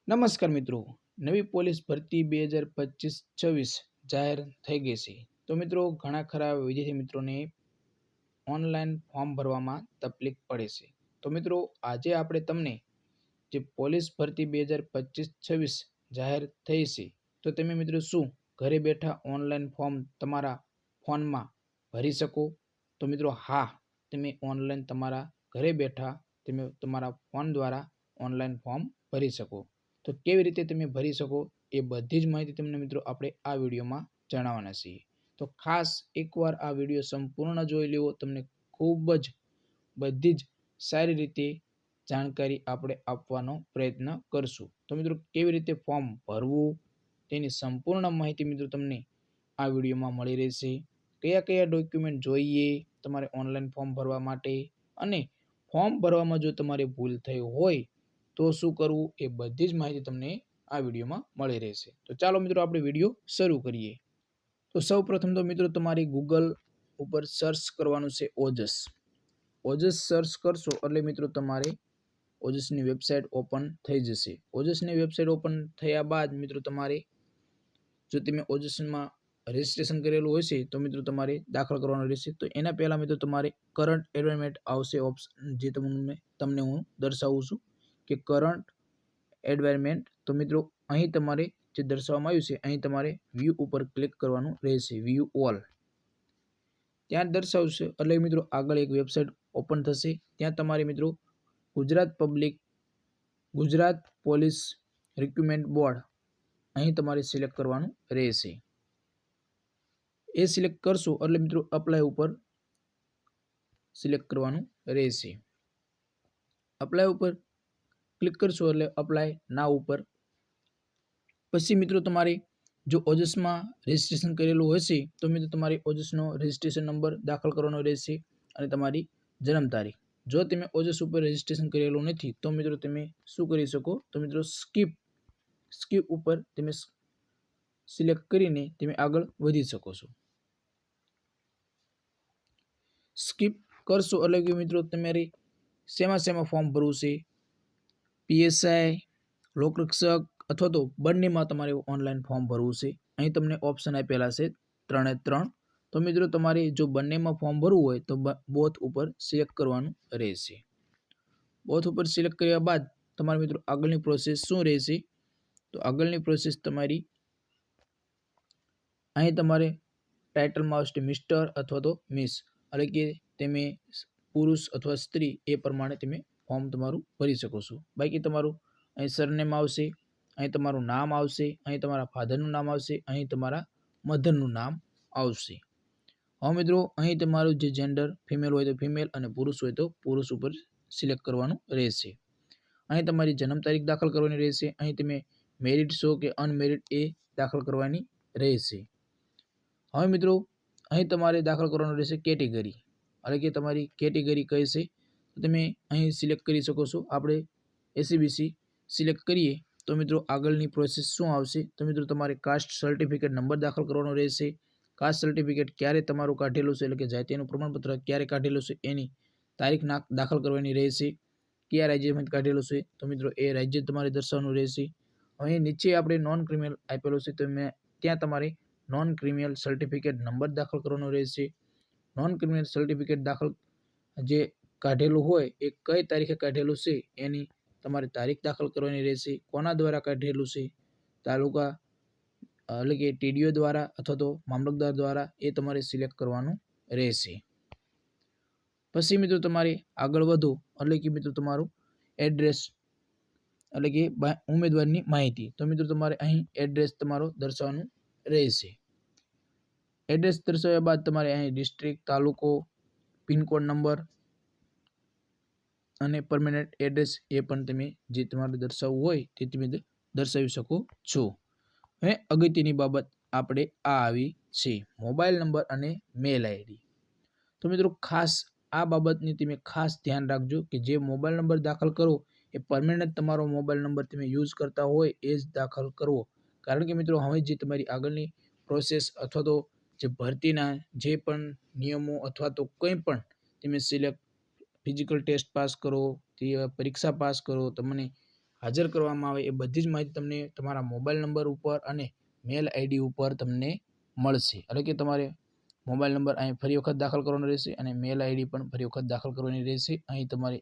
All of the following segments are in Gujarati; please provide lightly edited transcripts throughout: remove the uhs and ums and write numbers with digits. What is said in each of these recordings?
નમસ્કાર મિત્રો, નવી પોલીસ ભરતી 2025-26 જાહેર થઈ ગઈ છે. તો મિત્રો ઘણા ખરા વિદ્યાર્થી મિત્રોને ઓનલાઈન ફોર્મ ભરવામાં તકલીફ પડે છે. તો મિત્રો આજે આપણે તમને જે પોલીસ ભરતી 2025-26 જાહેર થઈ છે, તો તમે મિત્રો શું ઘરે બેઠા ઓનલાઈન ફોર્મ તમારા ફોનમાં ભરી શકો? તો મિત્રો હા, તમે ઓનલાઈન તમારા ઘરે બેઠા તમે તમારા ફોન દ્વારા ઓનલાઈન ફોર્મ ભરી શકો. તો કેવી રીતે તમે ભરી શકો એ બધી જ માહિતી તમને મિત્રો આપણે આ વિડીયોમાં જણાવવાના છીએ. તો ખાસ એકવાર આ વિડીયો સંપૂર્ણ જોઈ લેવો, તમને ખૂબ જ બધી જ સારી રીતે જાણકારી આપણે આપવાનો પ્રયત્ન કરશું. તો મિત્રો કેવી રીતે ફોર્મ ભરવું તેની સંપૂર્ણ માહિતી મિત્રો તમને આ વિડીયોમાં મળી રહેશે. કયા કયા ડોક્યુમેન્ટ જોઈએ તમારે ઓનલાઈન ફોર્મ ભરવા માટે, અને ફોર્મ ભરવામાં જો તમારે ભૂલ થઈ હોય તો શું કરવું એ બધી જ માહિતી તમને આ વિડીયોમાં મળી રહેશે. તો ચાલો મિત્રો આપણે વિડીયો શરૂ કરીએ. તો સૌ પ્રથમ તો મિત્રો તમારે ગૂગલ ઉપર સર્ચ કરવાનું છે ઓજસ. ઓજસ સર્ચ કરશો એટલે મિત્રો તમારે ઓજસની વેબસાઇટ ઓપન થઈ જશે. ઓજસની વેબસાઇટ ઓપન થયા બાદ મિત્રો તમારે જો તમે ઓજસમાં રજિસ્ટ્રેશન કરેલું હશે તો મિત્રો તમારે દાખલ કરવાનું રહેશે. તો એના પહેલાં મિત્રો તમારે કરંટ એન્વાયરમેન્ટ આવશે ઓપ્શન, જે તમને હું દર્શાવું છું કે કરંટ એન્વાયરમેન્ટ. તો મિત્રો અહીં તમારે જે દર્શાવવામાં આવ્યું છે અહીં તમારે વ્યૂ ઉપર ક્લિક કરવાનું રહેશે. વ્યૂ ઓલ ત્યાં દર્શાવશે એટલે મિત્રો આગળ એક વેબસાઇટ ઓપન થશે. ત્યાં તમારે મિત્રો ગુજરાત પોલીસ રિક્રુટમેન્ટ બોર્ડ અહીં તમારે સિલેક્ટ કરવાનું રહેશે. એ સિલેક્ટ કરશો એટલે મિત્રો અપ્લાય ઉપર સિલેક્ટ કરવાનું રહેશે. અપ્લાય ઉપર ક્લિક કરશો એટલે અપ્લાય નાવ ઉપર. પછી મિત્રો તમારે જો ઓજસમાં રજિસ્ટ્રેશન કરેલું હશે તો મિત્રો તમારે ઓજસનો રજિસ્ટ્રેશન નંબર દાખલ કરવાનો રહેશે અને તમારી જન્મ તારીખ. જો તમે ઓજસ ઉપર રજિસ્ટ્રેશન કરેલું નથી તો મિત્રો તમે શું કરી શકો? તો મિત્રો સ્કીપ ઉપર તમે સિલેક્ટ કરીને તમે આગળ વધી શકો છો. સ્કીપ કરશો એટલે કે મિત્રો તમારે શેમાં ફોર્મ ભરવું છે, પીએસઆઈ, લોકરક્ષક અથવા તો બંનેમાં તમારે ઓનલાઈન ફોર્મ ભરવું છે. અહીં તમને ઓપ્શન આપેલા છે 3 તો મિત્રો તમારે જો બંનેમાં ફોર્મ ભરવું હોય તો બોથ ઉપર સિલેક્ટ કરવાનું રહેશે. બોથ ઉપર સિલેક્ટ કર્યા બાદ તમારે મિત્રો આગળની પ્રોસેસ શું રહેશે? તો આગળની પ્રોસેસ તમારી અહીં તમારે ટાઇટલમાં આવશે મિસ્ટર અથવા તો મિસ, એટલે કે તમે પુરુષ અથવા સ્ત્રી એ પ્રમાણે તમે ફોર્મ તમારું ભરી શકો છો. બાકી તમારું અહીં સરનેમ આવશે, અહીં તમારું નામ આવશે, અહીં તમારા ફાધરનું નામ આવશે, અહીં તમારા મધરનું નામ આવશે. હવે મિત્રો અહીં તમારું જે જેન્ડર ફિમેલ હોય તો ફિમેલ અને પુરુષ હોય તો પુરુષ ઉપર સિલેક્ટ કરવાનું રહેશે. અહીં તમારી જન્મ તારીખ દાખલ કરવાની રહેશે. અહીં તમે મેરિડ છો કે અનમેરિડ એ દાખલ કરવાની રહેશે. હવે મિત્રો અહીં તમારે દાખલ કરવાનું રહેશે કેટેગરી, એટલે કે તમારી કેટેગરી કઈ છે તો તમે અહીં સિલેક્ટ કરી શકો છો. આપણે એસીબીસી સિલેક્ટ કરીએ તો મિત્રો આગળની પ્રોસેસ શું આવશે? તો મિત્રો તમારે કાસ્ટ સર્ટિફિકેટ નંબર દાખલ કરવાનો રહેશે. કાસ્ટ સર્ટિફિકેટ ક્યારે તમારું કાઢેલું છે, એટલે કે જાતિનું પ્રમાણપત્ર ક્યારે કાઢેલું છે એની તારીખ દાખલ કરવાની રહેશે. કયા રાજ્યમાં કાઢેલું છે તો મિત્રો એ રાજ્ય તમારે દર્શાવવાનું રહેશે. અહીં નીચે આપણે નોન ક્રિમિનલ આપેલું છે તો ત્યાં તમારે નોન ક્રિમિનલ સર્ટિફિકેટ નંબર દાખલ કરવાનો રહેશે. નોન ક્રિમિનલ સર્ટિફિકેટ દાખલ જે કાઢેલું હોય એ કઈ તારીખે કાઢેલું છે એની તમારે તારીખ દાખલ કરવાની રહેશે. કોના દ્વારા કાઢેલું છે, તાલુકા એટલે કે ટીડીઓ દ્વારા અથવા તો મામલતદાર દ્વારા, એ તમારે સિલેક્ટ કરવાનું રહેશે. પછી મિત્રો તમારે આગળ વધો એટલે કે મિત્રો તમારું એડ્રેસ એટલે કે ઉમેદવારની માહિતી. તો મિત્રો તમારે અહીં એડ્રેસ તમારો દર્શાવવાનું રહેશે. એડ્રેસ દર્શાવ્યા બાદ તમારે અહીં ડિસ્ટ્રિક્ટ, તાલુકો, પિનકોડ નંબર અને પરમેનન્ટ એડ્રેસ એ પણ તમે જે તમારે દર્શાવવું હોય તે તમે દર્શાવી શકો છો. હવે અગત્યની બાબત આપણે આ આવી છે મોબાઈલ નંબર અને મેલ આઈડી. તો મિત્રો ખાસ આ બાબતની તમે ખાસ ધ્યાન રાખજો કે જે મોબાઈલ નંબર દાખલ કરો એ પરમેનન્ટ તમારો મોબાઈલ નંબર તમે યુઝ કરતા હોય એ જ દાખલ કરવો. કારણ કે મિત્રો હવે જે તમારી આગળની પ્રોસેસ અથવા તો જે ભરતીના જે પણ નિયમો અથવા તો કંઈ પણ તમે સિલેક્ટ ફિઝિકલ ટેસ્ટ પાસ કરો, પરીક્ષા પાસ કરો, તમને હાજર કરવામાં આવે એ બધી જ માહિતી તમને તમારા મોબાઈલ નંબર ઉપર અને મેલ આઈડી ઉપર તમને મળશે. એટલે કે તમારે મોબાઈલ નંબર અહીં ફરી વખત દાખલ કરવાનો રહેશે અને મેલ આઈડી પણ ફરી વખત દાખલ કરવાની રહેશે. અહીં તમારે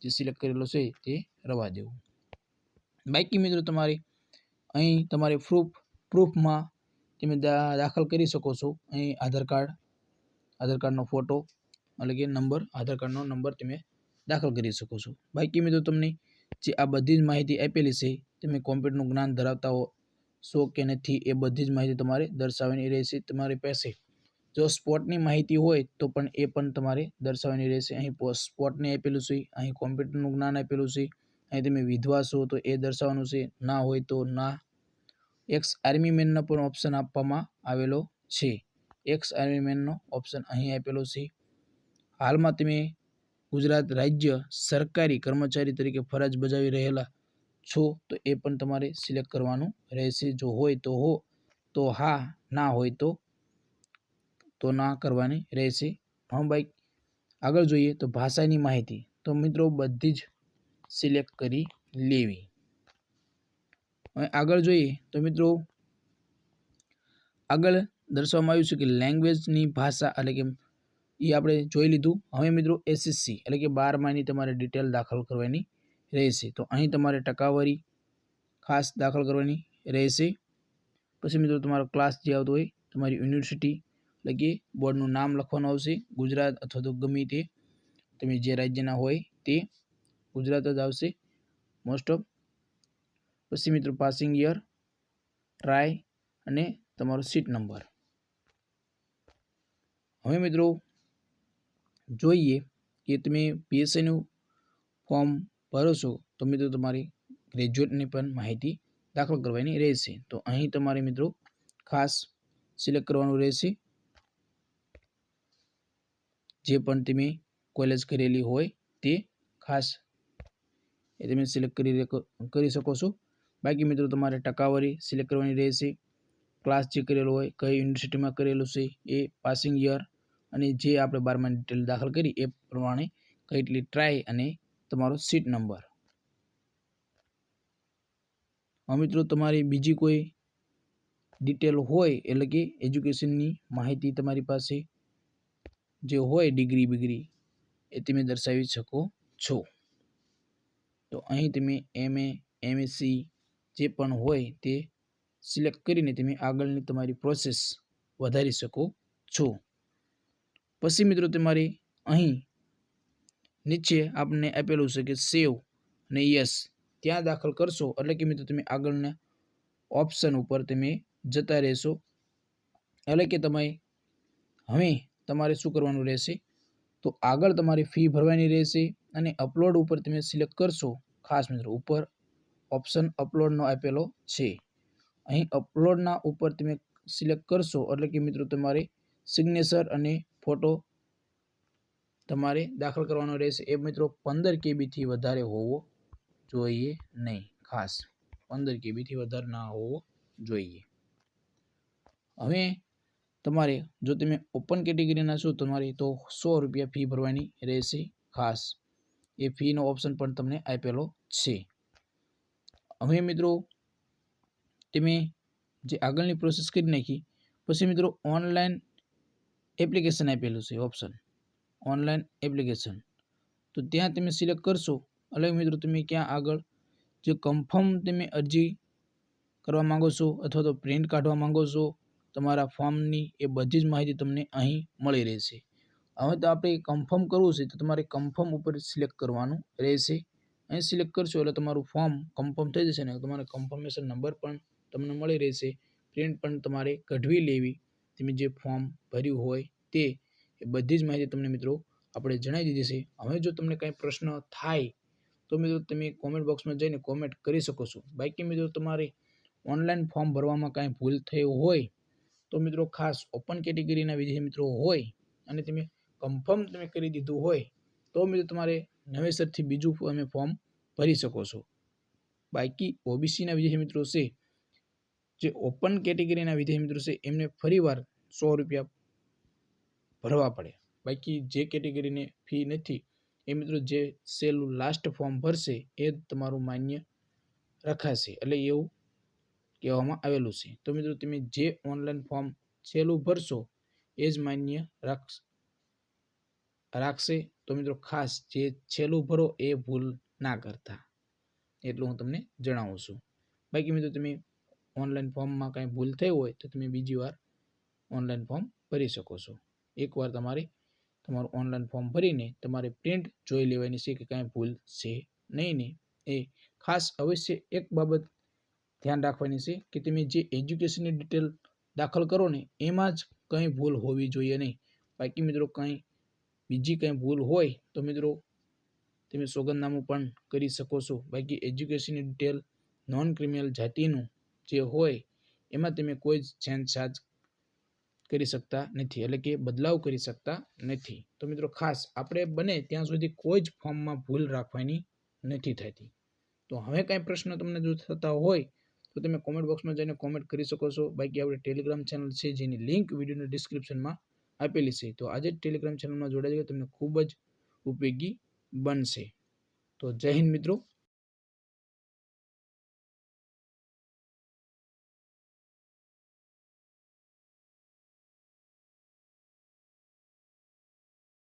જે સિલેક્ટ કરેલો છે તે રવા દેવું. બાકી મિત્રો તમારે અહીં તમારે પ્રૂફમાં તમે દાખલ કરી શકો છો. અહીં આધાર કાર્ડનો ફોટો એટલે કે નંબર, આધાર કાર્ડનો નંબર તમે દાખલ કરી શકો છો. બાકી મિત્રો તમને જે આ બધી જ માહિતી આપેલી છે, તમે કોમ્પ્યુટરનું જ્ઞાન ધરાવતા છો કે નથી એ બધી જ માહિતી તમારે દર્શાવવાની રહેશે. તમારી પાસે જો સ્પોર્ટની માહિતી હોય તો પણ એ પણ તમારે દર્શાવવાની રહેશે. અહીં સ્પોર્ટને આપેલું છે, અહીં કોમ્પ્યુટરનું જ્ઞાન આપેલું છે, અહીં તમે વિધવા છો તો એ દર્શાવવાનું છે, ના હોય તો ના. એક્સ આર્મી મેનનો પણ ઓપ્શન આપવામાં આવેલો છે. એક્સ આર્મી મેનનો ઓપ્શન અહીં આપેલો છે. હાલમાં તમે ગુજરાત રાજ્ય સરકારી કર્મચારી તરીકે ફરજ બજાવી રહેલા છો તો એ પણ તમારે સિલેક્ટ કરવાનું રહેશે. જો હોય તો હા, ના હોય તો ના કરવાની રહેશે. ભાઈ આગળ જોઈએ તો ભાષાની માહિતી. તો મિત્રો બધી જ સિલેક્ટ કરી લેવી. હવે આગળ જોઈએ તો મિત્રો આગળ દર્શાવવામાં આવ્યું છે કે લેંગ્વેજની ભાષા એટલે કે એ આપણે જોઈ લીધું. હવે મિત્રો એસએસસી એટલે કે 12માની તમારે ડિટેલ દાખલ કરવાની રહેશે. તો અહીં તમારે ટકાવારી ખાસ દાખલ કરવાની રહેશે. પછી મિત્રો તમારો ક્લાસ જે આવતો હોય, તમારી યુનિવર્સિટી એટલે કે બોર્ડનું નામ લખવાનું આવશે. ગુજરાત અથવા તો ગમે તે તમે જે રાજ્યના હોય તે ગુજરાત જ આવશે મોસ્ટ ઓફ. પછી મિત્રો પાસિંગ યર, ટ્રાય અને તમારો સીટ નંબર. હવે મિત્રો જોઈએ કે તમે પીએસઆઈનું ફોર્મ ભરો છો તો મિત્રો તમારી ગ્રેજ્યુએટની પણ માહિતી દાખલ કરવાની રહેશે. તો અહીં તમારે મિત્રો ખાસ સિલેક્ટ કરવાનું રહેશે. જે પણ તમે કોલેજ કરેલી હોય તે ખાસ એ તમે સિલેક્ટ કરી શકો છો. બાકી મિત્રો તમારે ટકાવારી સિલેક્ટ કરવાની રહેશે. ક્લાસ જે કરેલો હોય, કઈ યુનિવર્સિટીમાં કરેલું છે એ, પાસિંગ યર અને જે આપણે 12માની ડિટેલ દાખલ કરી એ પ્રમાણે કેટલી ટ્રાય અને તમારો સીટ નંબર. મિત્રો તમારી બીજી કોઈ ડિટેલ હોય એટલે કે એજ્યુકેશનની માહિતી તમારી પાસે જે હોય ડિગ્રી એ તમે દર્શાવી શકો છો. તો અહીં તમે MA, MSc જે પણ હોય તે સિલેક્ટ કરીને તમે આગળની તમારી પ્રોસેસ વધારી શકો છો. પછી મિત્રો તમારે અહીં નીચે આપણને આપેલું છે કે સેવ અને યસ ત્યાં દાખલ કરશો એટલે કે મિત્રો તમે આગળના ઓપ્શન ઉપર તમે જતા રહેશો. એટલે કે તમે હવે તમારે શું કરવાનું રહેશે તો આગળ તમારે ફી ભરવાની રહેશે અને અપલોડ ઉપર તમે સિલેક્ટ કરશો. ખાસ મિત્રો ઉપર ઓપ્શન અપલોડનો આપેલો છે. અહીં અપલોડના ઉપર તમે સિલેક્ટ કરશો એટલે કે મિત્રો તમારે સિગ્નેચર અને ફોટો તમારે દાખલ કરવાનો રહેશે. એ મિત્રો 15 KB થી વધારે હોવો જોઈએ નહીં. ખાસ 15 KB થી વધારે ના હોવો જોઈએ. હવે તમારે જો તમે ઓપન કેટેગરીના છો તમારે તો 100 રૂપિયા ફી ભરવાની રહેશે. ખાસ એ ફીનો ઓપ્શન પણ તમને આપેલો છે. હવે મિત્રો તમે જે આગળની પ્રોસેસ કરી નાખી પછી મિત્રો ઓનલાઈન એપ્લિકેશન આપેલું છે ઓપ્શન, ઓનલાઈન એપ્લિકેશન. તો ત્યાં તમે સિલેક્ટ કરશો એટલે મિત્રો તમે ક્યાં આગળ જે કન્ફર્મ તમે અરજી કરવા માંગો છો અથવા તો પ્રિન્ટ કાઢવા માંગો છો તમારા ફોર્મની એ બધી જ માહિતી તમને અહીં મળી રહેશે. હવે તો આપણે કન્ફર્મ કરવું છે તો તમારે કન્ફર્મ ઉપર સિલેક્ટ કરવાનું રહેશે. અહીં સિલેક્ટ કરશો એટલે તમારું ફોર્મ કન્ફર્મ થઈ જશે ને તમારે કન્ફર્મેશન નંબર પણ તમને મળી રહેશે. પ્રિન્ટ પણ તમારે કઢવી લેવી. તમે જે ફોર્મ ભર્યું હોય તે એ બધી જ માહિતી તમને મિત્રો આપણે જણાવી દીધી છે. હવે જો તમને કંઈ પ્રશ્ન થાય તો મિત્રો તમે કોમેન્ટ બોક્સમાં જઈને કોમેન્ટ કરી શકો છો. બાકી મિત્રો તમારે ઓનલાઈન ફોર્મ ભરવામાં કાંઈ ભૂલ થઈ હોય તો મિત્રો ખાસ ઓપન કેટેગરીના વિદ્યાર્થી મિત્રો હોય અને તમે કન્ફર્મ તમે કરી દીધું હોય તો મિત્રો તમારે નવેસરથી બીજું તમે ફોર્મ ભરી શકો છો. બાકી ઓબીસીના વિદ્યાર્થી મિત્રો છે જે ઓપન કેટેગરીના વિદ્યાર્થી મિત્રો છે એમને ફરીવાર 100 રૂપિયા ભરવા પડે. બાકી જે કેટેગરીને ફી નથી એ મિત્રો જે સેલું લાસ્ટ ફોર્મ ભરશે એ જ તમારું માન્ય રખાશે, એટલે એવું કહેવામાં આવેલું છે. તો મિત્રો તમે જે ઓનલાઈન ફોર્મ છેલ્લું ભરશો એ જ માન્ય રાખશે. તો મિત્રો ખાસ જે છેલ્લું ભરો એ ભૂલ ના કરતા, એટલું હું તમને જણાવું છું. બાકી મિત્રો તમે ઓનલાઈન ફોર્મમાં કાંઈ ભૂલ થઈ હોય તો તમે બીજી વાર ઓનલાઈન ફોર્મ ભરી શકો છો. એકવાર તમારું ઓનલાઈન ફોર્મ ભરીને તમારે પ્રિન્ટ જોઈ લેવાની છે કે કાંઈ ભૂલ છે નહીં ને. એ ખાસ અવશ્ય એક બાબત ધ્યાન રાખવાની છે કે તમે જે એજ્યુકેશનની ડિટેલ દાખલ કરો ને એમાં જ કંઈ ભૂલ હોવી જોઈએ નહીં. બાકી મિત્રો બીજી કંઈ ભૂલ હોય તો મિત્રો તમે સોગંદનામું પણ કરી શકો છો. બાકી એજ્યુકેશનની ડિટેલ નોન ક્રિમિનલ જાતિનું જે હોય એમાં તમે કોઈ જ છેડછાડ કરી શકતા નથી, એટલે કે બદલાવ કરી શકતા નથી. તો મિત્રો ખાસ આપણે બને ત્યાં સુધી કોઈ જ ફોર્મમાં ભૂલ રાખવાની નથી થતી. તો હવે કાંઈ પ્રશ્ન તમને જો થતા હોય તો તમે કોમેન્ટ બોક્સમાં જઈને કોમેન્ટ કરી શકો છો. બાકી આપણે ટેલિગ્રામ ચેનલ છે જેની લિંક વિડીયોના ડિસ્ક્રિપ્શનમાં આપેલી છે. તો આજે જ ટેલિગ્રામ ચેનલમાં જોડાઈ જાય, તમને ખૂબ જ ઉપયોગી બનશે. તો જય હિન્દ મિત્રો.